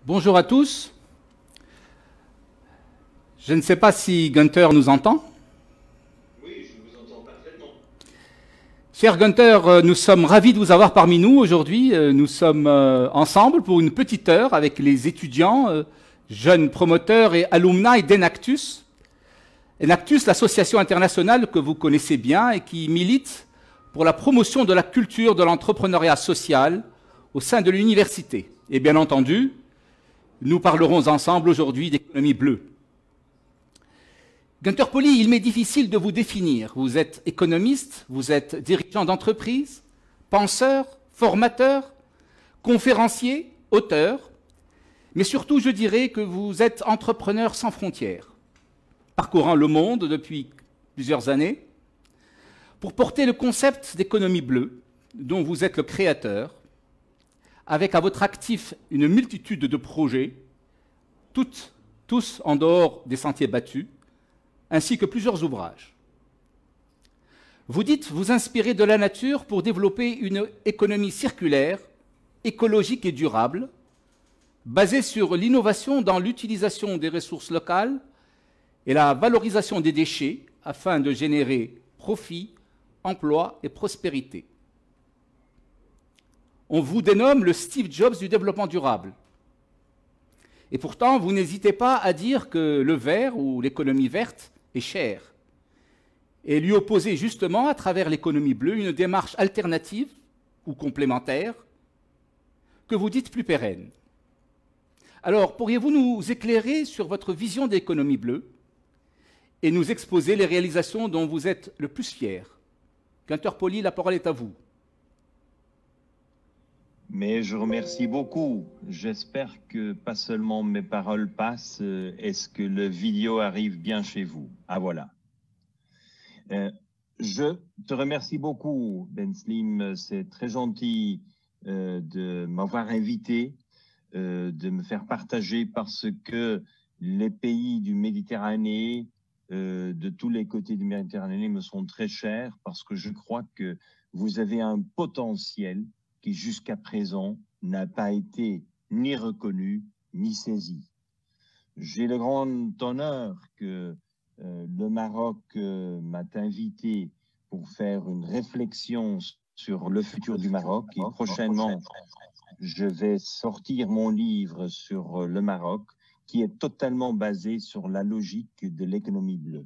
Bonjour à tous. Je ne sais pas si Gunther nous entend. Oui, je vous entends parfaitement. Cher Gunther, nous sommes ravis de vous avoir parmi nous aujourd'hui. Nous sommes ensemble pour une petite heure avec les étudiants, jeunes promoteurs et alumni d'Enactus. Enactus, l'association internationale que vous connaissez bien et qui milite pour la promotion de la culture de l'entrepreneuriat social au sein de l'université. Et bien entendu, nous parlerons ensemble aujourd'hui d'économie bleue. Gunther Pauly, il m'est difficile de vous définir. Vous êtes économiste, vous êtes dirigeant d'entreprise, penseur, formateur, conférencier, auteur, mais surtout je dirais que vous êtes entrepreneur sans frontières, parcourant le monde depuis plusieurs années, pour porter le concept d'économie bleue, dont vous êtes le créateur, avec à votre actif une multitude de projets, tous en dehors des sentiers battus, ainsi que plusieurs ouvrages. Vous dites vous inspirer de la nature pour développer une économie circulaire, écologique et durable, basée sur l'innovation dans l'utilisation des ressources locales et la valorisation des déchets afin de générer profit, emploi et prospérité. On vous dénomme le Steve Jobs du développement durable. Et pourtant, vous n'hésitez pas à dire que le vert ou l'économie verte est cher, et lui opposer justement, à travers l'économie bleue, une démarche alternative ou complémentaire que vous dites plus pérenne. Alors, pourriez-vous nous éclairer sur votre vision d'économie bleue et nous exposer les réalisations dont vous êtes le plus fier? Gunther Pauly, la parole est à vous. Mais je remercie beaucoup. J'espère que pas seulement mes paroles passent, est-ce que le vidéo arrive bien chez vous? Ah voilà. Je te remercie beaucoup, Ben Slim. C'est très gentil de m'avoir invité, de me faire partager parce que les pays du Méditerranée, de tous les côtés du Méditerranée me sont très chers parce que je crois que vous avez un potentiel qui jusqu'à présent n'a pas été ni reconnu ni saisi. J'ai le grand honneur que le Maroc m'a invité pour faire une réflexion sur le futur du Maroc et prochainement je vais sortir mon livre sur le Maroc qui est totalement basé sur la logique de l'économie bleue.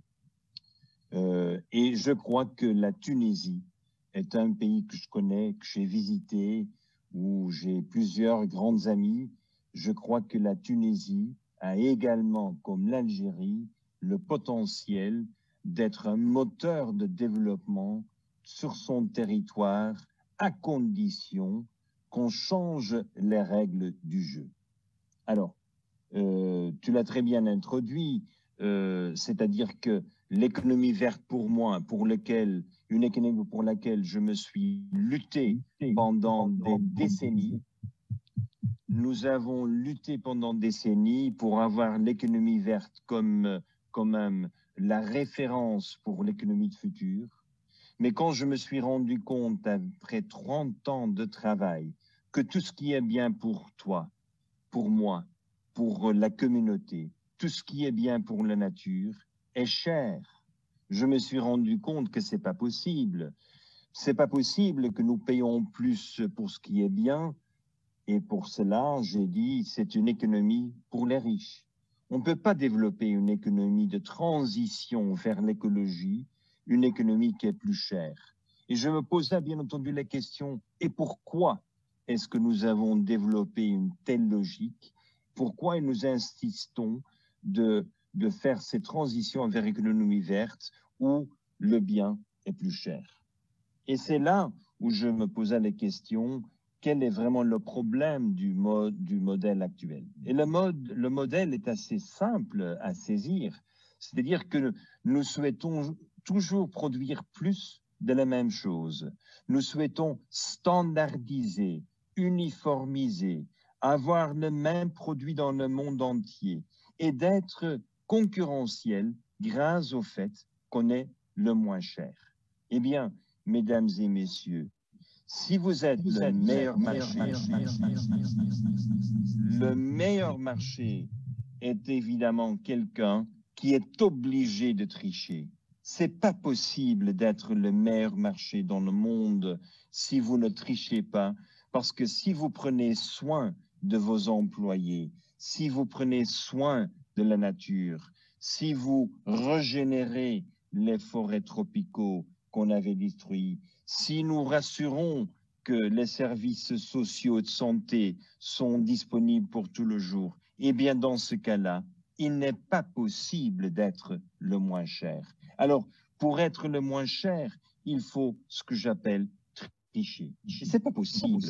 Et je crois que la Tunisie est un pays que je connais, que j'ai visité, où j'ai plusieurs grandes amies. Je crois que la Tunisie a également, comme l'Algérie, le potentiel d'être un moteur de développement sur son territoire à condition qu'on change les règles du jeu. Alors, tu l'as très bien introduit, c'est-à-dire que l'économie verte pour moi, une économie pour laquelle je me suis lutté pendant des décennies. Nous avons lutté pendant des décennies pour avoir l'économie verte comme quand même la référence pour l'économie de futur. Mais quand je me suis rendu compte, après 30 ans de travail, que tout ce qui est bien pour toi, pour moi, pour la communauté, tout ce qui est bien pour la nature est cher. Je me suis rendu compte que c'est pas possible. C'est pas possible que nous payons plus pour ce qui est bien. Et pour cela, j'ai dit, c'est une économie pour les riches. On ne peut pas développer une économie de transition vers l'écologie, une économie qui est plus chère. Et je me pose là, bien entendu, la question, et pourquoi est-ce que nous avons développé une telle logique? Pourquoi nous insistons de faire ces transitions vers l'économie verte où le bien est plus cher? Et c'est là où je me posais la question, quel est vraiment le problème du modèle actuel? Et le modèle est assez simple à saisir, c'est-à-dire que nous souhaitons toujours produire plus de la même chose. Nous souhaitons standardiser, uniformiser, avoir le même produit dans le monde entier et d'être concurrentiel grâce au fait qu'on est le moins cher. Eh bien, mesdames et messieurs, Si vous êtes le meilleur marché est évidemment quelqu'un qui est obligé de tricher. C'est pas possible d'être le meilleur marché dans le monde si vous ne trichez pas, parce que si vous prenez soin de vos employés, si vous prenez soin de la nature, si vous régénérez les forêts tropicaux qu'on avait détruits, si nous rassurons que les services sociaux de santé sont disponibles pour tout le jour, eh bien dans ce cas-là, il n'est pas possible d'être le moins cher. Alors, pour être le moins cher, il faut ce que j'appelle tricher. Et c'est pas possible.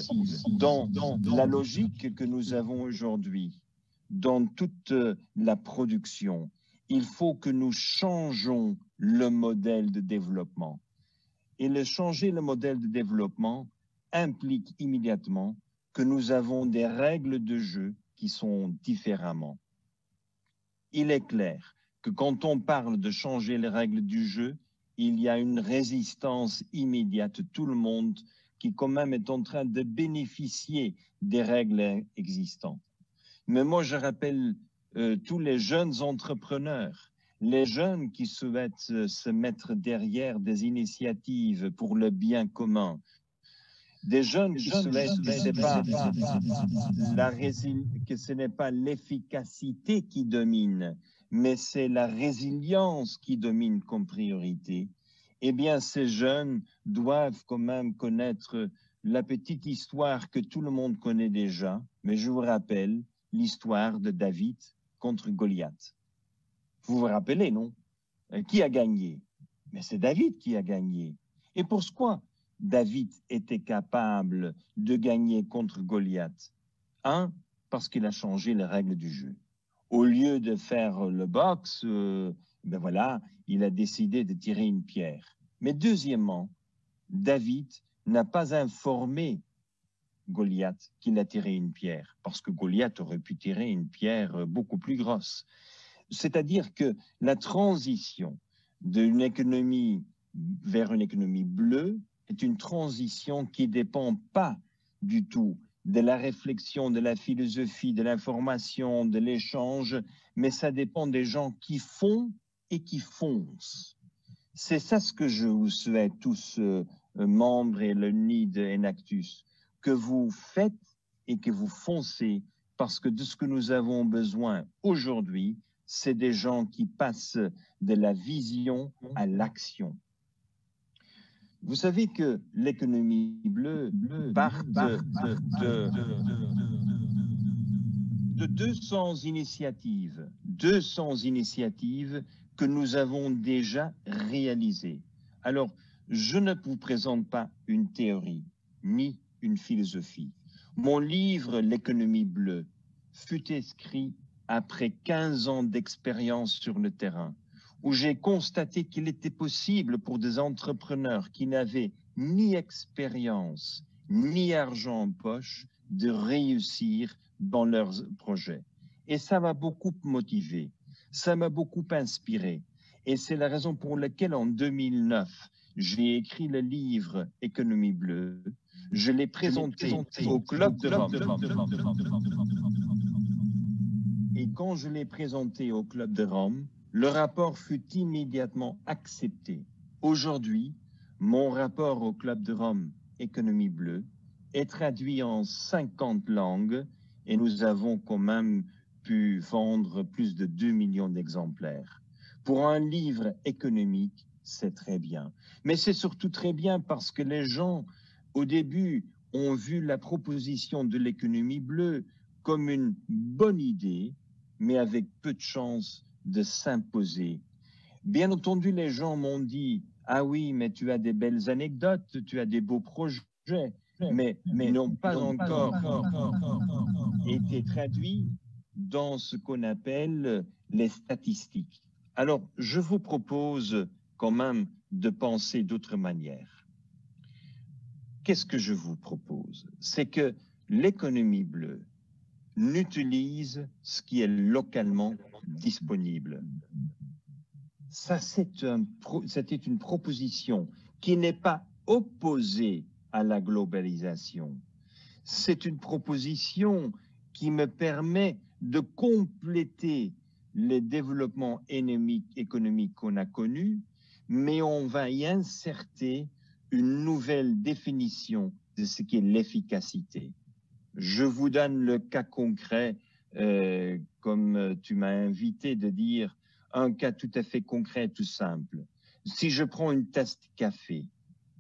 Dans la logique que nous avons aujourd'hui, dans toute la production, il faut que nous changeons le modèle de développement. Et changer le modèle de développement implique immédiatement que nous avons des règles de jeu qui sont différemment. Il est clair que quand on parle de changer les règles du jeu, il y a une résistance immédiate, tout le monde qui quand même est en train de bénéficier des règles existantes. Mais moi, je rappelle tous les jeunes entrepreneurs, les jeunes qui souhaitent se mettre derrière des initiatives pour le bien commun, des jeunes qui souhaitent que ce n'est pas l'efficacité qui domine, mais c'est la résilience qui domine comme priorité. Eh bien, ces jeunes doivent quand même connaître la petite histoire que tout le monde connaît déjà, mais je vous rappelle l'histoire de David contre Goliath. Vous vous rappelez, non? Qui a gagné? Mais c'est David qui a gagné. Et pourquoi David était capable de gagner contre Goliath? Parce qu'il a changé les règles du jeu. Au lieu de faire le boxe, ben voilà, il a décidé de tirer une pierre. Mais deuxièmement, David n'a pas informé Goliath qu'il a tiré une pierre, parce que Goliath aurait pu tirer une pierre beaucoup plus grosse. C'est-à-dire que la transition d'une économie vers une économie bleue est une transition qui ne dépend pas du tout de la réflexion, de la philosophie, de l'information, de l'échange, mais ça dépend des gens qui font et qui foncent. C'est ça ce que je vous souhaite, tous membres et le nid de Enactus, que vous faites et que vous foncez, parce que de ce que nous avons besoin aujourd'hui, c'est des gens qui passent de la vision à l'action. Vous savez que l'économie bleue part de 200 initiatives que nous avons déjà réalisées. Alors, je ne vous présente pas une théorie, ni une philosophie. Mon livre, L'économie bleue, fut écrit après 15 ans d'expérience sur le terrain, où j'ai constaté qu'il était possible pour des entrepreneurs qui n'avaient ni expérience, ni argent en poche, de réussir dans leurs projets. Et ça m'a beaucoup motivé, ça m'a beaucoup inspiré. Et c'est la raison pour laquelle en 2009, j'ai écrit le livre Économie bleue. Je l'ai présenté au Club de Rome. Et quand je l'ai présenté au Club de Rome, le rapport fut immédiatement accepté. Aujourd'hui, mon rapport au Club de Rome, Économie bleue, est traduit en 50 langues et nous avons quand même pu vendre plus de 2 millions d'exemplaires. Pour un livre économique, c'est très bien. Mais c'est surtout très bien parce que les gens, au début, ont vu la proposition de l'économie bleue comme une bonne idée, mais avec peu de chances de s'imposer. Bien entendu, les gens m'ont dit « Ah oui, mais tu as des belles anecdotes, tu as des beaux projets, mais n'ont pas encore été traduits dans ce qu'on appelle les statistiques. » Alors, je vous propose quand même de penser d'autre manière. Qu'est-ce que je vous propose? C'est que l'économie bleue n'utilise ce qui est localement disponible. Ça, c'était une proposition qui n'est pas opposée à la globalisation. C'est une proposition qui me permet de compléter les développements économiques qu'on a connus, mais on va y insérer une nouvelle définition de ce qu'est l'efficacité. Je vous donne le cas concret, comme tu m'as invité de dire, un cas tout à fait concret, tout simple. Si je prends une tasse de café,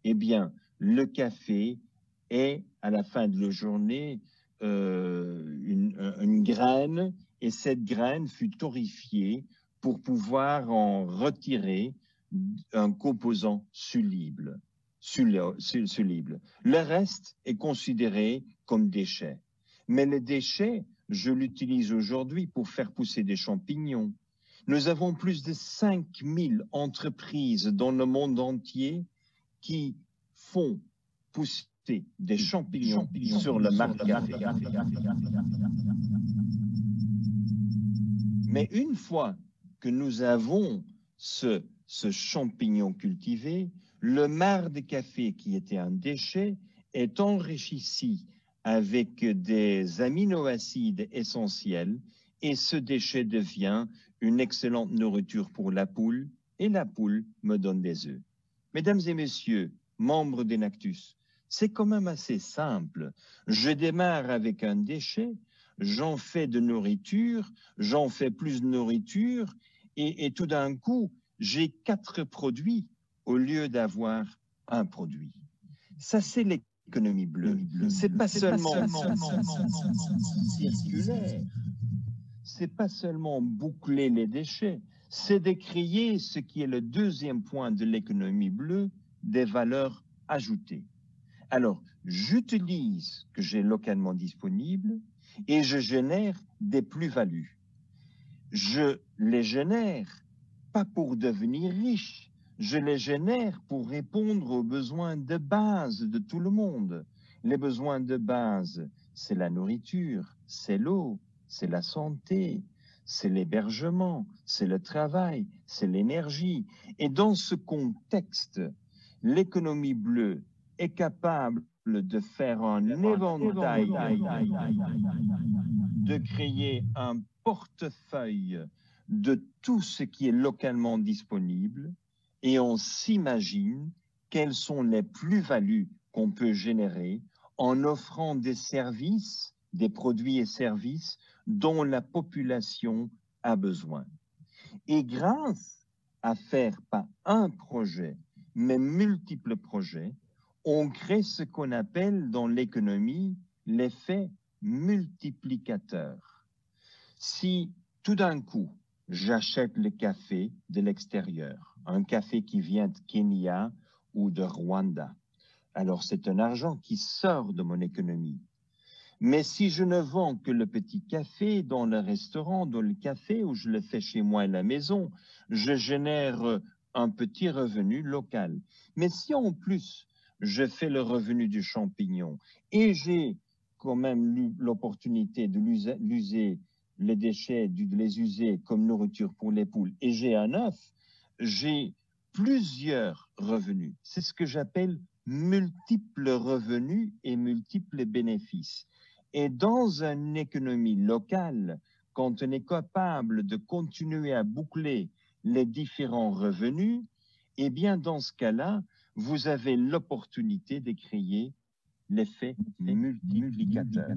eh bien, le café est, à la fin de la journée, une graine, et cette graine fut torréfiée pour pouvoir en retirer un composant soluble. Le reste est considéré comme déchet. Mais le déchet, je l'utilise aujourd'hui pour faire pousser des champignons. Nous avons plus de 5000 entreprises dans le monde entier qui font pousser des champignons sur le marché. Mais une fois que nous avons ce champignon cultivé, le marc de café qui était un déchet est enrichi avec des aminoacides essentiels et ce déchet devient une excellente nourriture pour la poule et la poule me donne des œufs. Mesdames et messieurs, membres d'Enactus, c'est quand même assez simple. Je démarre avec un déchet, j'en fais de nourriture, j'en fais plus de nourriture et tout d'un coup, j'ai 4 produits au lieu d'avoir un produit. Ça, c'est l'économie bleue. C'est pas seulement circulaire, c'est pas seulement boucler les déchets, c'est de créer ce qui est le deuxième point de l'économie bleue, des valeurs ajoutées. Alors, j'utilise ce que j'ai localement disponible et je génère des plus-values. Je les génère pas pour devenir riche, je les génère pour répondre aux besoins de base de tout le monde. Les besoins de base, c'est la nourriture, c'est l'eau, c'est la santé, c'est l'hébergement, c'est le travail, c'est l'énergie. Et dans ce contexte, l'économie bleue est capable de faire un éventail, de créer un portefeuille de tout ce qui est localement disponible et on s'imagine quelles sont les plus-values qu'on peut générer en offrant des services, des produits et services dont la population a besoin. Et grâce à faire pas un projet, mais multiples projets, on crée ce qu'on appelle dans l'économie l'effet multiplicateur. Si tout d'un coup, j'achète le café de l'extérieur, un café qui vient de Kenya ou de Rwanda, alors c'est un argent qui sort de mon économie. Mais si je ne vends que le petit café dans le restaurant, dans le café, ou je le fais chez moi à la maison, je génère un petit revenu local. Mais si en plus, je fais le revenu du champignon et j'ai quand même l'opportunité de l'user, les déchets, de les user comme nourriture pour les poules, et j'ai un œuf, j'ai plusieurs revenus. C'est ce que j'appelle multiples revenus et multiples bénéfices. Et dans une économie locale, quand on est capable de continuer à boucler les différents revenus, eh bien, dans ce cas-là, vous avez l'opportunité de créer l'effet multiplicateur.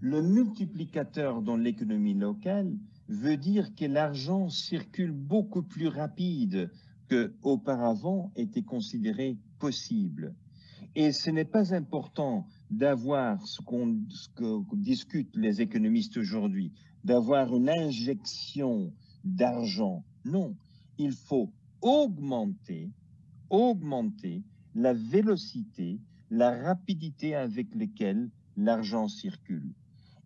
Le multiplicateur dans l'économie locale veut dire que l'argent circule beaucoup plus rapide qu'auparavant était considéré possible. Et ce n'est pas important d'avoir ce que discutent les économistes aujourd'hui, d'avoir une injection d'argent. Non, il faut augmenter la vélocité, la rapidité avec laquelle l'argent circule.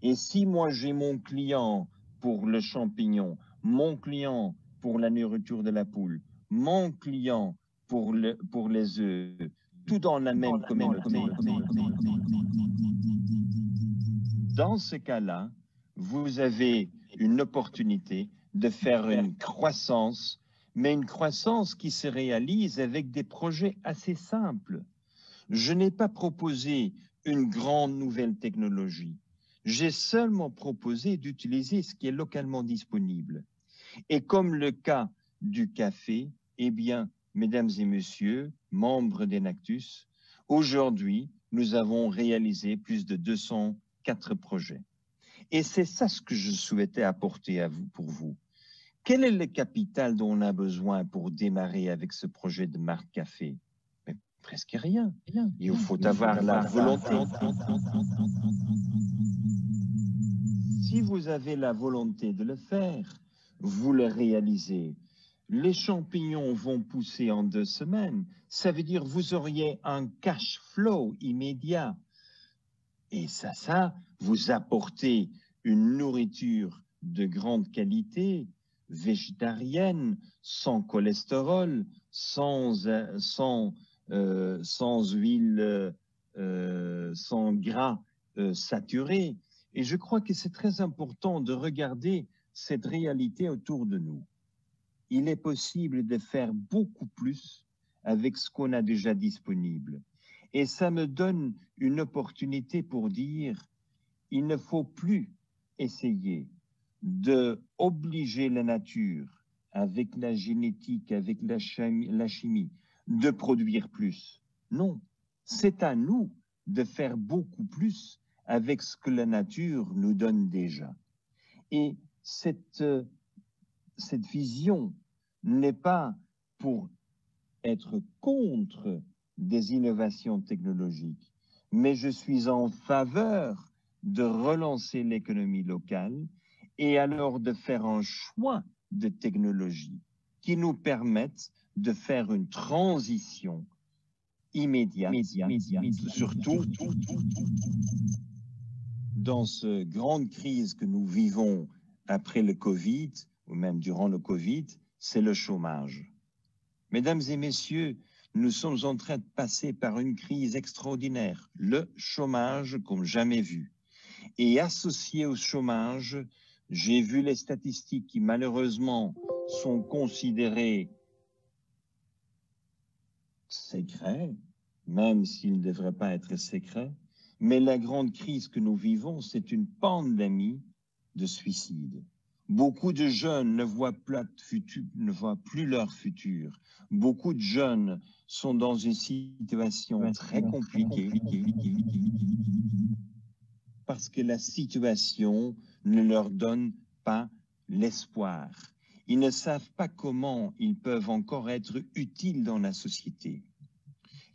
Et si moi j'ai mon client pour le champignon, mon client pour la nourriture de la poule, mon client pour les œufs, tout dans la même communauté, dans ce cas-là, vous avez une opportunité de faire une croissance, mais une croissance qui se réalise avec des projets assez simples. Je n'ai pas proposé une grande nouvelle technologie. J'ai seulement proposé d'utiliser ce qui est localement disponible. Et comme le cas du café, eh bien, mesdames et messieurs, membres d'Enactus, aujourd'hui, nous avons réalisé plus de 204 projets. Et c'est ça ce que je souhaitais apporter à vous, pour vous. Quel est le capital dont on a besoin pour démarrer avec ce projet de marque café? Mais presque rien. Il faut avoir la volonté. Si vous avez la volonté de le faire, vous le réalisez. Les champignons vont pousser en 2 semaines. Ça veut dire que vous auriez un cash flow immédiat. Et ça, vous apportez une nourriture de grande qualité, végétarienne, sans cholestérol, sans huile, sans gras saturés. Et je crois que c'est très important de regarder cette réalité autour de nous. Il est possible de faire beaucoup plus avec ce qu'on a déjà disponible. Et ça me donne une opportunité pour dire, il ne faut plus essayer d'obliger la nature, avec la génétique, avec la chimie, de produire plus. Non, c'est à nous de faire beaucoup plus avec ce que la nature nous donne déjà. Et cette vision n'est pas pour être contre des innovations technologiques, mais je suis en faveur de relancer l'économie locale et alors de faire un choix de technologies qui nous permettent de faire une transition immédiate, surtout dans cette grande crise que nous vivons après le Covid, ou même durant le Covid, c'est le chômage. Mesdames et messieurs, nous sommes en train de passer par une crise extraordinaire, le chômage comme jamais vu. Et associé au chômage, j'ai vu les statistiques qui malheureusement sont considérées secrets, même s'ils ne devraient pas être secrets. Mais la grande crise que nous vivons, c'est une pandémie de suicide. Beaucoup de jeunes ne voient plus leur futur. Beaucoup de jeunes sont dans une situation très compliquée parce que la situation ne leur donne pas l'espoir. Ils ne savent pas comment ils peuvent encore être utiles dans la société.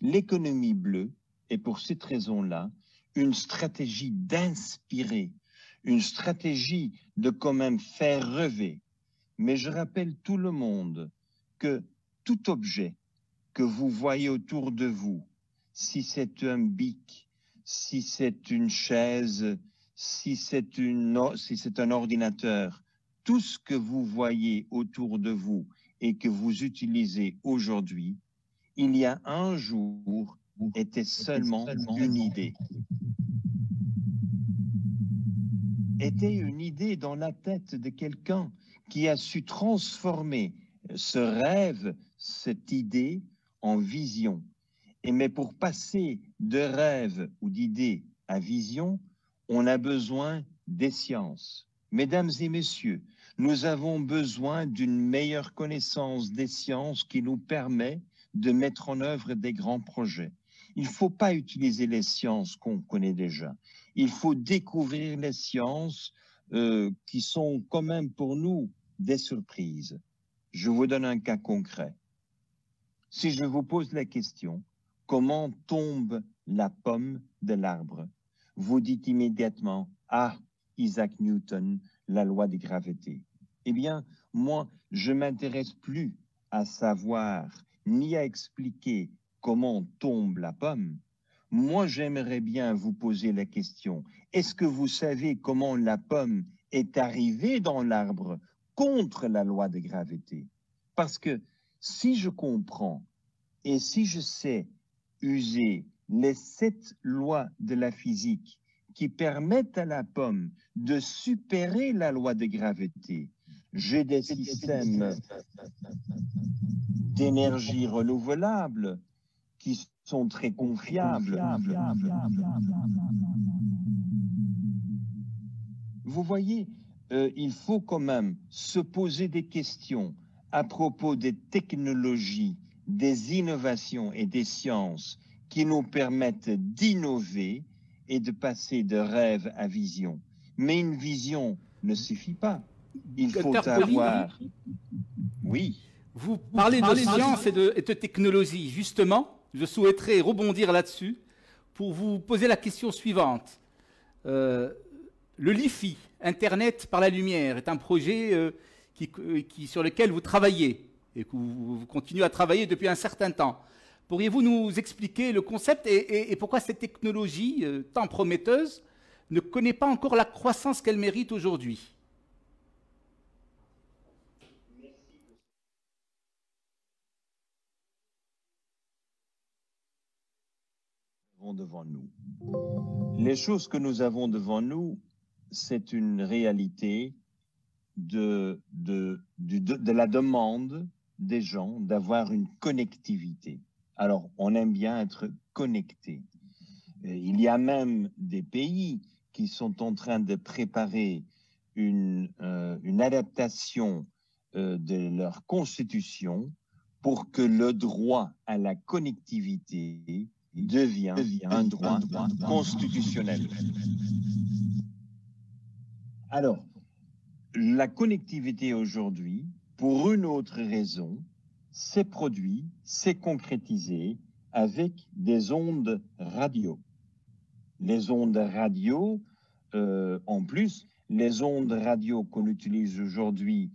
L'économie bleue est pour cette raison-là une stratégie d'inspirer, une stratégie de quand même faire rêver. Mais je rappelle tout le monde que tout objet que vous voyez autour de vous, si c'est un bic, si c'est une chaise, si c'est un ordinateur, tout ce que vous voyez autour de vous et que vous utilisez aujourd'hui, il y a un jour, était seulement une idée. Était une idée dans la tête de quelqu'un qui a su transformer ce rêve, cette idée, en vision. Mais pour passer de rêve ou d'idée à vision, on a besoin des sciences. Mesdames et messieurs, nous avons besoin d'une meilleure connaissance des sciences qui nous permet de mettre en œuvre des grands projets. Il ne faut pas utiliser les sciences qu'on connaît déjà. Il faut découvrir les sciences qui sont quand même pour nous des surprises. Je vous donne un cas concret. Si je vous pose la question, comment tombe la pomme de l'arbre? Vous dites immédiatement, ah, Isaac Newton, la loi de gravité. Eh bien, moi, je ne m'intéresse plus à savoir ni à expliquer comment tombe la pomme. Moi, j'aimerais bien vous poser la question, est-ce que vous savez comment la pomme est arrivée dans l'arbre contre la loi de gravité? Parce que si je comprends et si je sais user les 7 lois de la physique qui permettent à la pomme de supérer la loi de gravité, j'ai des systèmes d'énergie renouvelable qui sont très confiables. Vous voyez, il faut quand même se poser des questions à propos des technologies, des innovations et des sciences qui nous permettent d'innover et de passer de rêve à vision. Mais une vision ne suffit pas. Il faut avoir... Oui. Vous parlez de science et de technologie. Justement, je souhaiterais rebondir là-dessus pour vous poser la question suivante. Le LiFi, Internet par la lumière, est un projet sur lequel vous travaillez et que vous continuez à travailler depuis un certain temps. Pourriez-vous nous expliquer le concept et pourquoi cette technologie tant prometteuse ne connaît pas encore la croissance qu'elle mérite aujourd'hui? Devant nous. Les choses que nous avons devant nous, c'est une réalité de la demande des gens d'avoir une connectivité. Alors, on aime bien être connecté. Il y a même des pays qui sont en train de préparer une adaptation de leur constitution pour que le droit à la connectivité devient un droit constitutionnel. Alors, la connectivité aujourd'hui, pour une autre raison, s'est produite, s'est concrétisée avec des ondes radio. Les ondes radio, en plus, les ondes radio qu'on utilise aujourd'hui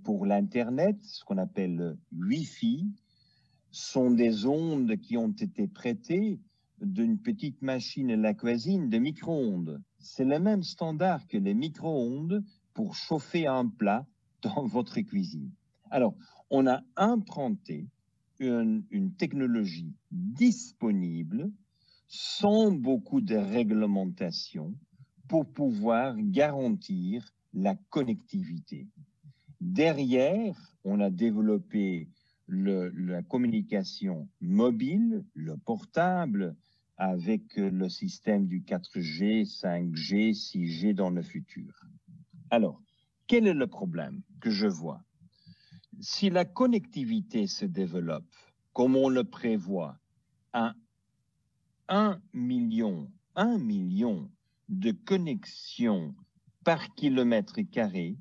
pour l'Internet, ce qu'on appelle Wi-Fi, sont des ondes qui ont été prêtées d'une petite machine à la cuisine de micro-ondes. C'est le même standard que les micro-ondes pour chauffer un plat dans votre cuisine. Alors, on a implanté une technologie disponible sans beaucoup de réglementation pour pouvoir garantir la connectivité. Derrière, on a développé la communication mobile, le portable, avec le système du 4G, 5G, 6G dans le futur. Alors, quel est le problème que je vois? Si la connectivité se développe, comme on le prévoit, à 1 million de connexions par kilomètre carré,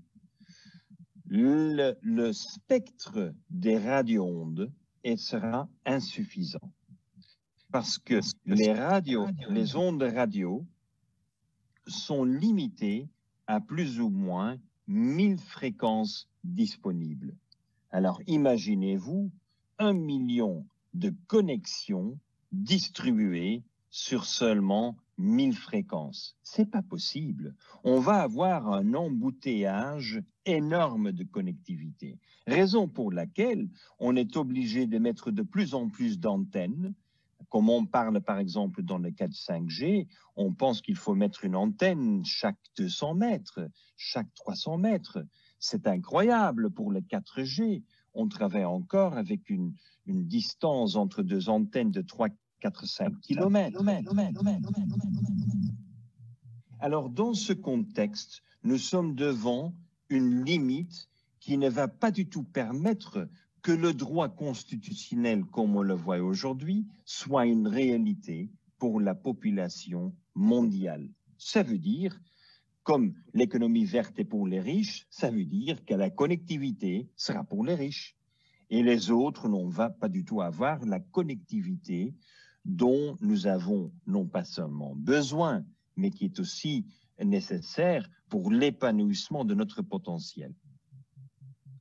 le spectre des radio-ondes sera insuffisant. Parce que les ondes radio sont limitées à plus ou moins 1000 fréquences disponibles. Alors imaginez-vous 1 million de connexions distribuées sur seulement 1000 fréquences. C'est pas possible. On va avoir un embouteillage énorme de connectivité. Raison pour laquelle on est obligé de mettre de plus en plus d'antennes. Comme on parle par exemple dans le cas de 5G, on pense qu'il faut mettre une antenne chaque 200 mètres, chaque 300 mètres. C'est incroyable pour le 4G. On travaille encore avec une distance entre deux antennes de 3-4-5 kilomètres. Alors, dans ce contexte, nous sommes devant une limite qui ne va pas du tout permettre que le droit constitutionnel, comme on le voit aujourd'hui, soit une réalité pour la population mondiale. Ça veut dire, comme l'économie verte est pour les riches, ça veut dire que la connectivité sera pour les riches. Et les autres n'ont pas du tout avoir la connectivité dont nous avons non pas seulement besoin, mais qui est aussi nécessaire pour l'épanouissement de notre potentiel.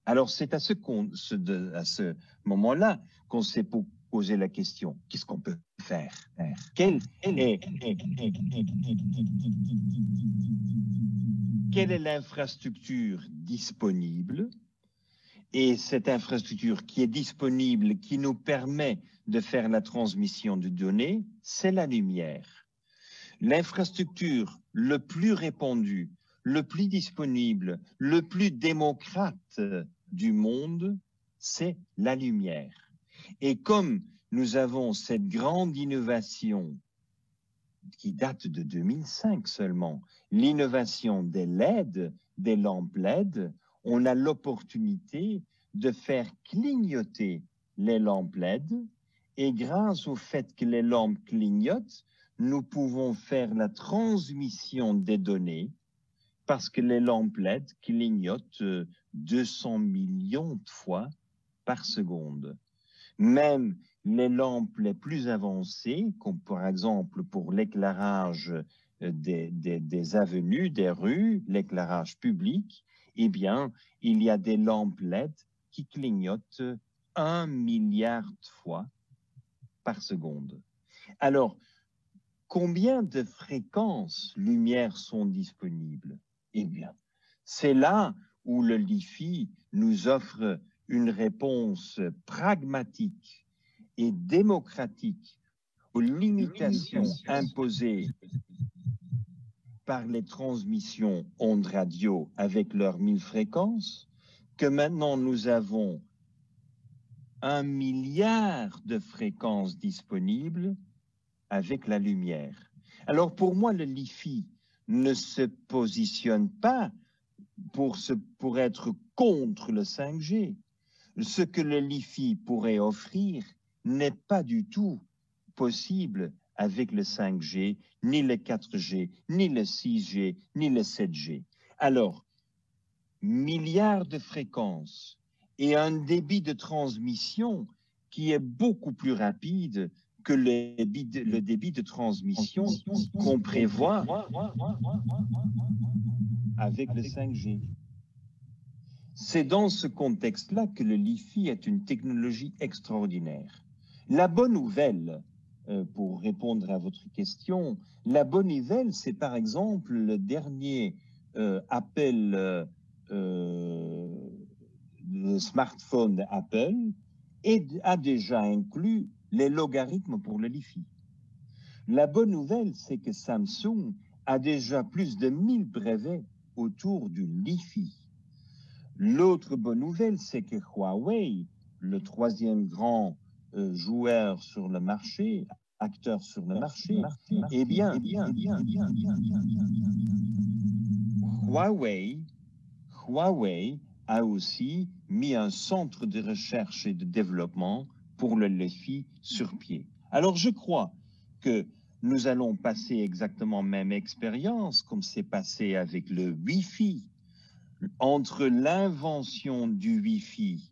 Alors c'est à ce moment-là qu'on s'est posé la question, qu'est-ce qu'on peut faire? Quelle est l'infrastructure disponible? Et cette infrastructure qui est disponible, qui nous permet de faire la transmission de données, c'est la lumière. L'infrastructure le plus répandue le plus disponible, le plus démocrate du monde, c'est la lumière. Et comme nous avons cette grande innovation qui date de 2005 seulement, l'innovation des LED, des lampes LED, on a l'opportunité de faire clignoter les lampes LED, et grâce au fait que les lampes clignotent, nous pouvons faire la transmission des données parce que les lampes LED clignotent 200 millions de fois par seconde. Même les lampes les plus avancées, comme par exemple pour l'éclairage des avenues, des rues, l'éclairage public, eh bien, il y a des lampes LED qui clignotent 1 milliard de fois par seconde. Alors, combien de fréquences lumière sont disponibles? Eh bien, c'est là où le LiFi nous offre une réponse pragmatique et démocratique aux limitations imposées par les transmissions ondes radio avec leurs 1000 fréquences, que maintenant nous avons 1 milliard de fréquences disponibles avec la lumière. Alors pour moi, le LiFi ne se positionne pas pour être contre le 5G. Ce que le LiFi pourrait offrir n'est pas du tout possible avec le 5G, ni le 4G, ni le 6G, ni le 7G. Alors, milliards de fréquences et un débit de transmission qui est beaucoup plus rapide que le débit de transmission qu'on prévoit avec le 5G. C'est dans ce contexte-là que le LiFi est une technologie extraordinaire. La bonne nouvelle, pour répondre à votre question, la bonne nouvelle, c'est par exemple le dernier appel le smartphone Apple a déjà inclus les logarithmes pour le LiFi. La bonne nouvelle, c'est que Samsung a déjà plus de 1000 brevets autour du LiFi. L'autre bonne nouvelle, c'est que Huawei, le troisième grand joueur sur le marché, acteur sur le marché, eh bien, Huawei a aussi mis un centre de recherche et de développement pour le LiFi sur pied. Alors je crois que nous allons passer exactement la même expérience comme c'est passé avec le Wi-Fi. Entre l'invention du Wi-Fi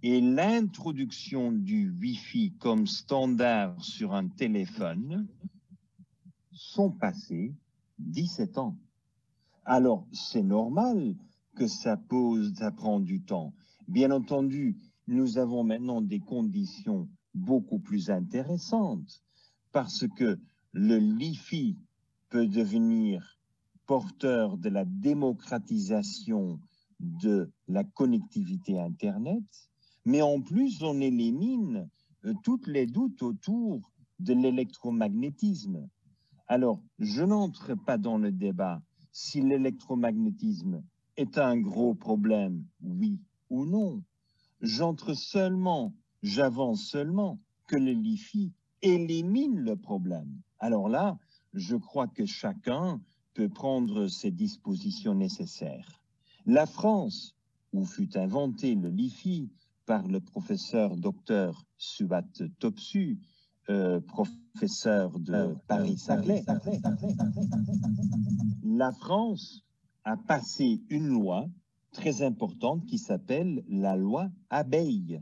et l'introduction du Wi-Fi comme standard sur un téléphone sont passés 17 ans. Alors, c'est normal que ça prend du temps. Bien entendu, nous avons maintenant des conditions beaucoup plus intéressantes parce que le LiFi peut devenir porteur de la démocratisation de la connectivité Internet, mais en plus, on élimine tous les doutes autour de l'électromagnétisme. Alors, je n'entre pas dans le débat si l'électromagnétisme est un gros problème, oui ou non. J'avance seulement que le LiFi élimine le problème. Alors là, je crois que chacun peut prendre ses dispositions nécessaires. La France, où fut inventé le LiFi par le professeur docteur Suat Topsu, professeur de Paris-Saclay, la France a passé une loi très importante qui s'appelle la loi Abeille.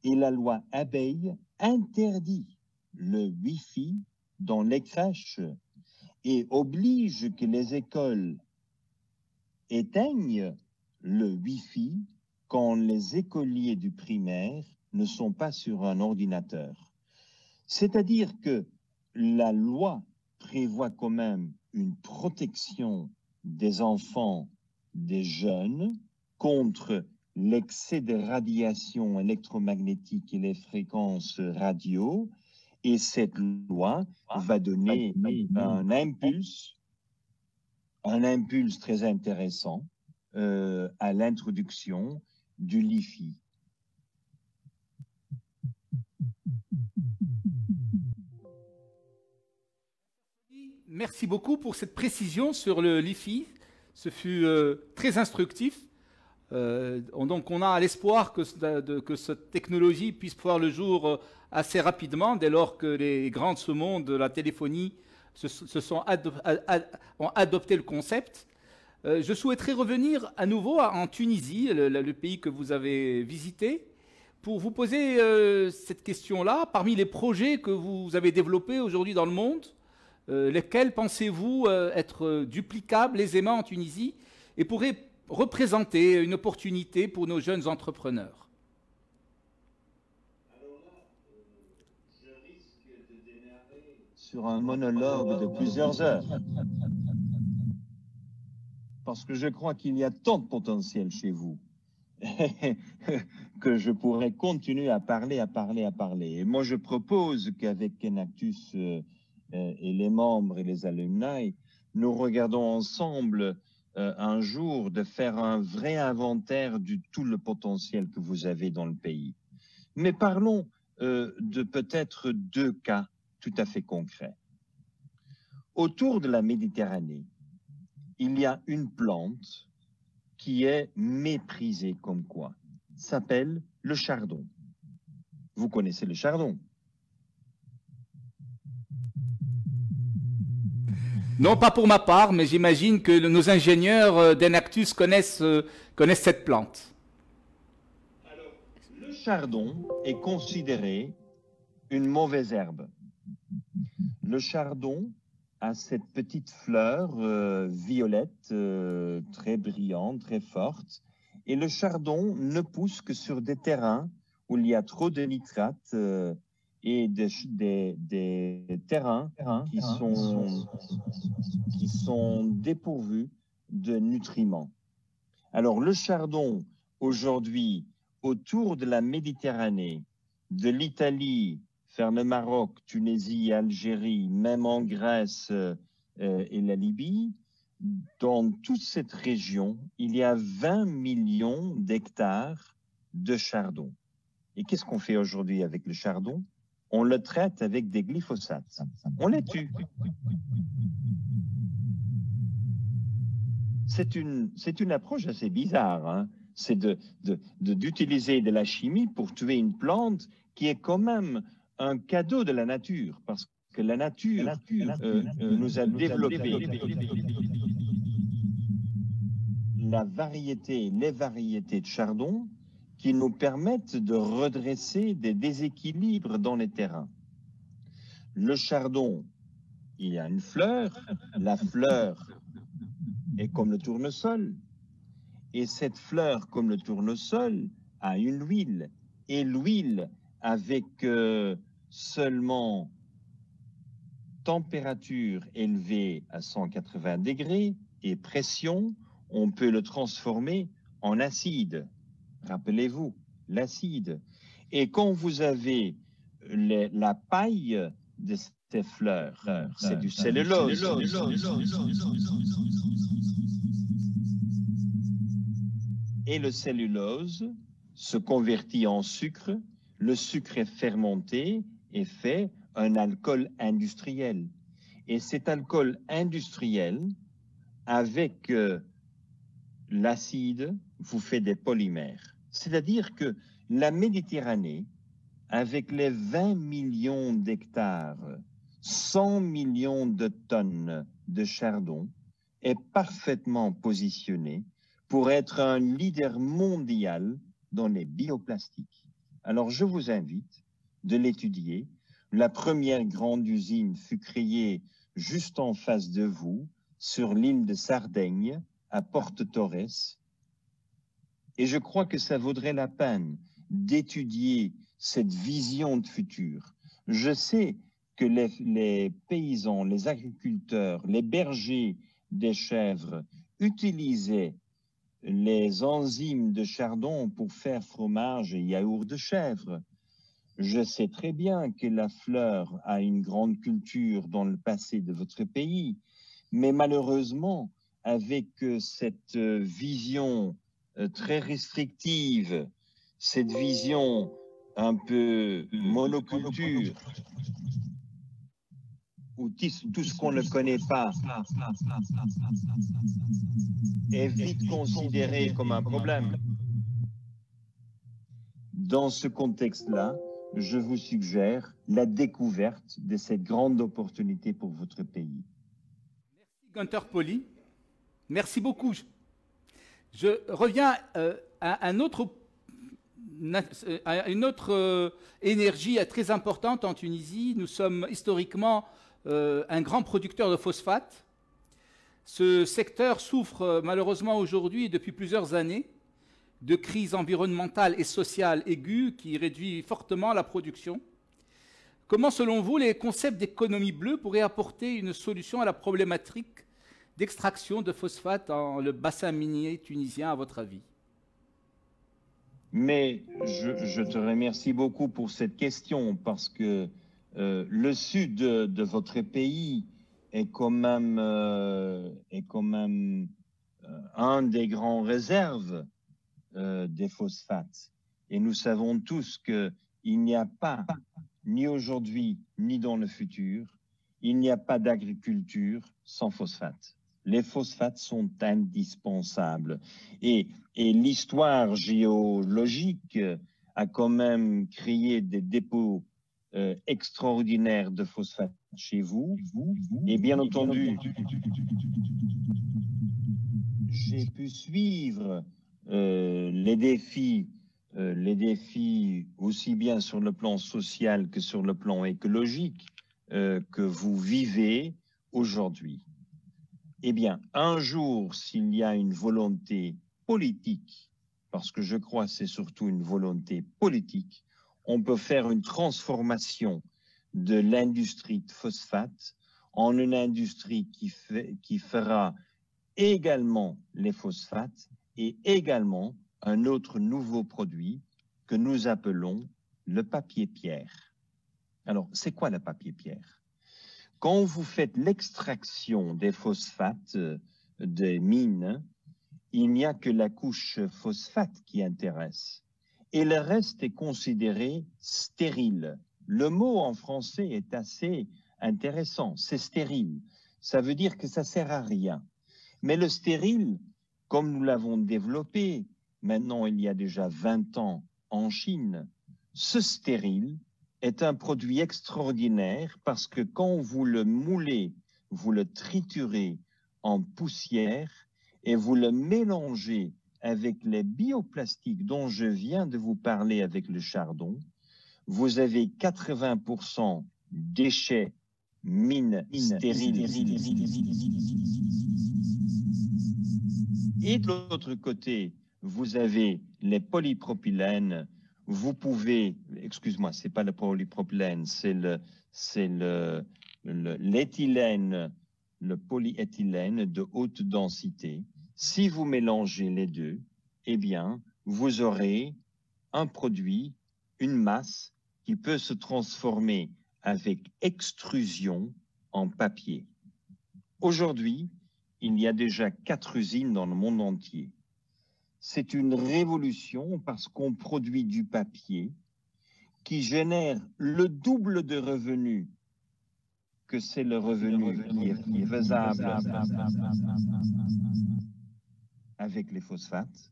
Et la loi Abeille interdit le Wi-Fi dans les crèches et oblige que les écoles éteignent le Wi-Fi quand les écoliers du primaire ne sont pas sur un ordinateur. C'est-à-dire que la loi prévoit quand même une protection des enfants, des jeunes, contre l'excès de radiation électromagnétique et les fréquences radio, et cette loi va donner un impulse un impulse très intéressant à l'introduction du LiFi. Merci beaucoup pour cette précision sur le LiFi. Ce fut très instructif. Donc on a l'espoir que cette technologie puisse voir le jour assez rapidement, dès lors que les grands de ce monde de la téléphonie ont adopté le concept. Je souhaiterais revenir à nouveau en Tunisie, le pays que vous avez visité, pour vous poser cette question-là. Parmi les projets que vous avez développés aujourd'hui dans le monde, lesquels pensez-vous être duplicables aisément en Tunisie et pourraient représenter une opportunité pour nos jeunes entrepreneurs? Alors là, je risque de démarrer sur un monologue de plusieurs heures, parce que je crois qu'il y a tant de potentiel chez vous que je pourrais continuer à parler. Et moi, je propose qu'avec Kenactus et les membres et les alumni, nous regardons ensemble un jour de faire un vrai inventaire de tout le potentiel que vous avez dans le pays. Mais parlons de peut-être deux cas tout à fait concrets. Autour de la Méditerranée, il y a une plante qui est méprisée comme quoi, s'appelle le chardon. Vous connaissez le chardon? Non, pas pour ma part, mais j'imagine que nos ingénieurs d'Enactus connaissent cette plante. Alors, le chardon est considéré une mauvaise herbe. Le chardon a cette petite fleur violette, très brillante, très forte. Et le chardon ne pousse que sur des terrains où il y a trop de nitrates et des terrains qui sont dépourvus de nutriments. Alors le chardon, aujourd'hui, autour de la Méditerranée, de l'Italie, vers le Maroc, Tunisie, Algérie, même en Grèce et la Libye, dans toute cette région, il y a 20 millions d'hectares de chardon. Et qu'est-ce qu'on fait aujourd'hui avec le chardon? On le traite avec des glyphosates. On les tue. C'est une approche assez bizarre, hein? C'est d'utiliser de la chimie pour tuer une plante qui est quand même un cadeau de la nature, parce que la nature nous a développé les variétés de chardon qui nous permettent de redresser des déséquilibres dans les terrains. Le chardon, il y a une fleur, la fleur est comme le tournesol, et cette fleur, comme le tournesol, a une huile, et l'huile, avec seulement température élevée à 180 degrés et pression, on peut le transformer en acide. Rappelez-vous, l'acide. Et quand vous avez la paille de ces fleurs, c'est du cellulose. Et le cellulose se convertit en sucre. Le sucre est fermenté et fait un alcool industriel. Et cet alcool industriel, avec l'acide, vous fait des polymères. C'est-à-dire que la Méditerranée, avec les 20 millions d'hectares, 100 millions de tonnes de chardon, est parfaitement positionnée pour être un leader mondial dans les bioplastiques. Alors je vous invite de l'étudier. La première grande usine fut créée juste en face de vous, sur l'île de Sardaigne, à Porto Torres. Et je crois que ça vaudrait la peine d'étudier cette vision de futur. Je sais que les paysans, les agriculteurs, les bergers des chèvres utilisaient les enzymes de chardon pour faire fromage et yaourt de chèvre. Je sais très bien que la fleur a une grande culture dans le passé de votre pays, mais malheureusement, avec cette vision très restrictive, cette vision un peu monoculture, où tout ce qu'on ne connaît pas est vite considéré comme un problème. Dans ce contexte-là, je vous suggère la découverte de cette grande opportunité pour votre pays. Merci Gunther Pauly. Merci beaucoup. Je reviens à une autre énergie très importante en Tunisie. Nous sommes historiquement un grand producteur de phosphate. Ce secteur souffre malheureusement aujourd'hui et depuis plusieurs années de crise environnementale et sociale aiguë qui réduit fortement la production. Comment, selon vous, les concepts d'économie bleue pourraient apporter une solution à la problématique d'extraction de phosphate dans le bassin minier tunisien, à votre avis? Mais je te remercie beaucoup pour cette question parce que le sud de votre pays est quand même un des grands réserves des phosphates. Et nous savons tous qu'il n'y a pas, ni aujourd'hui, ni dans le futur, il n'y a pas d'agriculture sans phosphate. Les phosphates sont indispensables. Et l'histoire géologique a quand même créé des dépôts extraordinaires de phosphate chez vous. Et bien entendu, j'ai pu suivre les défis aussi bien sur le plan social que sur le plan écologique que vous vivez aujourd'hui. Eh bien, un jour, s'il y a une volonté politique, parce que je crois que c'est surtout une volonté politique, on peut faire une transformation de l'industrie de phosphate en une industrie qui fera également les phosphates et également un autre nouveau produit que nous appelons le papier pierre. Alors, c'est quoi le papier pierre? Quand vous faites l'extraction des phosphates des mines, il n'y a que la couche phosphate qui intéresse. Et le reste est considéré stérile. Le mot en français est assez intéressant, c'est stérile. Ça veut dire que ça ne sert à rien. Mais le stérile, comme nous l'avons développé, maintenant il y a déjà 20 ans en Chine, ce stérile est un produit extraordinaire parce que quand vous le moulez, vous le triturez en poussière et vous le mélangez avec les bioplastiques dont je viens de vous parler avec le chardon, vous avez 80% déchets mines stériles. Et de l'autre côté, vous avez les polypropylènes. Vous pouvez, excuse-moi, c'est pas le polypropylène, c'est l'éthylène, le polyéthylène de haute densité. Si vous mélangez les deux, eh bien, vous aurez un produit, une masse qui peut se transformer avec extrusion en papier. Aujourd'hui, il y a déjà 4 usines dans le monde entier. C'est une révolution parce qu'on produit du papier qui génère le double de revenus que c'est le revenu qui est faisable avec les phosphates.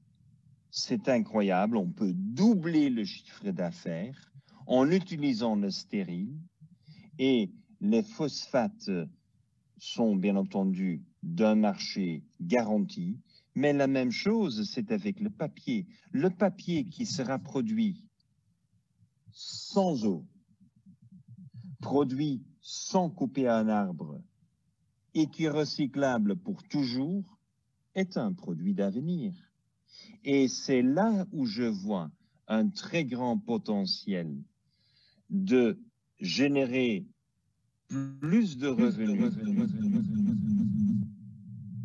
C'est incroyable, on peut doubler le chiffre d'affaires en utilisant le stérile et les phosphates sont bien entendu d'un marché garanti, mais la même chose c'est avec le papier. Le papier qui sera produit sans eau, produit sans couper un arbre et qui est recyclable pour toujours est un produit d'avenir. Et c'est là où je vois un très grand potentiel de générer plus de revenus,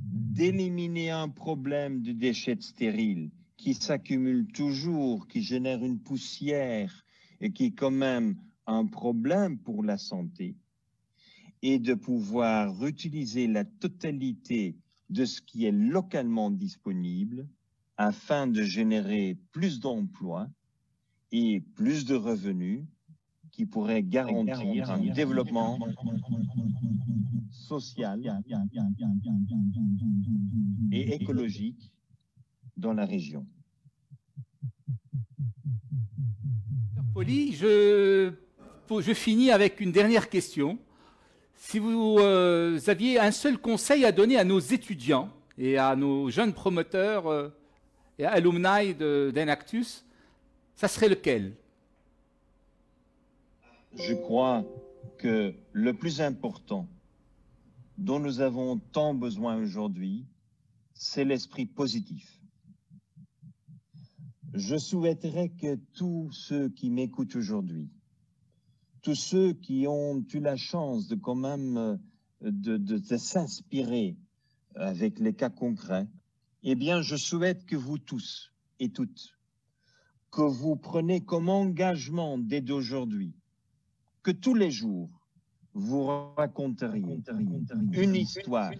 d'éliminer un problème de déchets stériles qui s'accumule toujours, qui génère une poussière et qui est quand même un problème pour la santé, et de pouvoir utiliser la totalité de ce qui est localement disponible afin de générer plus d'emplois et plus de revenus qui pourraient garantir un développement social et écologique dans la région. Poli, je finis avec une dernière question. Si vous aviez un seul conseil à donner à nos étudiants et à nos jeunes promoteurs et alumni d'Enactus, ça serait lequel? Je crois que le plus important dont nous avons tant besoin aujourd'hui, c'est l'esprit positif. Je souhaiterais que tous ceux qui m'écoutent aujourd'hui, tous ceux qui ont eu la chance de quand même de s'inspirer avec les cas concrets, eh bien, je souhaite que vous tous et toutes, que vous preniez comme engagement dès d'aujourd'hui, que tous les jours, vous raconteriez une histoire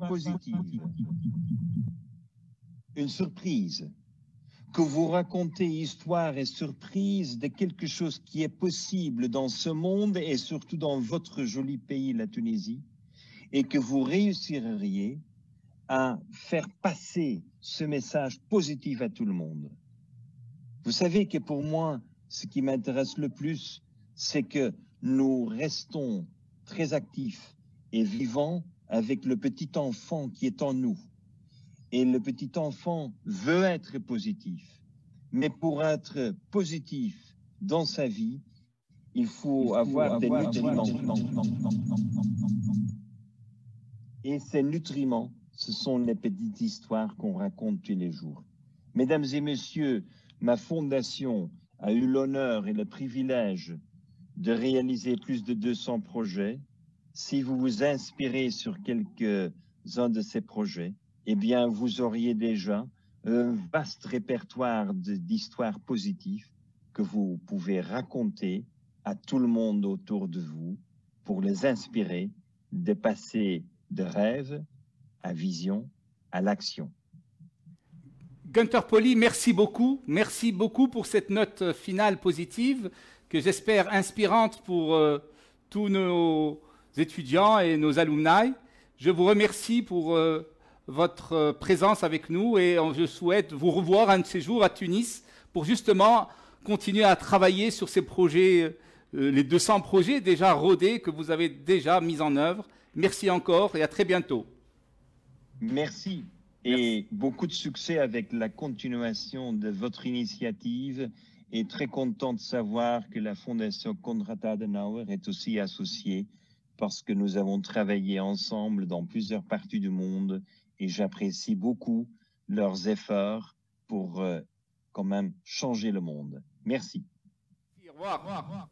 positive, une surprise, que vous racontez histoire et surprise de quelque chose qui est possible dans ce monde et surtout dans votre joli pays, la Tunisie, et que vous réussiriez à faire passer ce message positif à tout le monde. Vous savez que pour moi, ce qui m'intéresse le plus, c'est que nous restons très actifs et vivants avec le petit enfant qui est en nous. Et le petit enfant veut être positif. Mais pour être positif dans sa vie, il faut avoir des nutriments. Et ces nutriments, ce sont les petites histoires qu'on raconte tous les jours. Mesdames et messieurs, ma fondation a eu l'honneur et le privilège de réaliser plus de 200 projets. Si vous vous inspirez sur quelques-uns de ces projets, eh bien, vous auriez déjà un vaste répertoire d'histoires positives que vous pouvez raconter à tout le monde autour de vous pour les inspirer de passer de rêve à vision à l'action. Gunther Poli, merci beaucoup. Merci beaucoup pour cette note finale positive que j'espère inspirante pour tous nos étudiants et nos alumni. Je vous remercie pour votre présence avec nous et je souhaite vous revoir un de ces jours à Tunis pour justement continuer à travailler sur ces projets, les 200 projets déjà rodés que vous avez déjà mis en œuvre. Merci encore et à très bientôt. Merci. Et beaucoup de succès avec la continuation de votre initiative et très content de savoir que la Fondation Konrad Adenauer est aussi associée parce que nous avons travaillé ensemble dans plusieurs parties du monde et j'apprécie beaucoup leurs efforts pour quand même changer le monde. Merci. Au revoir.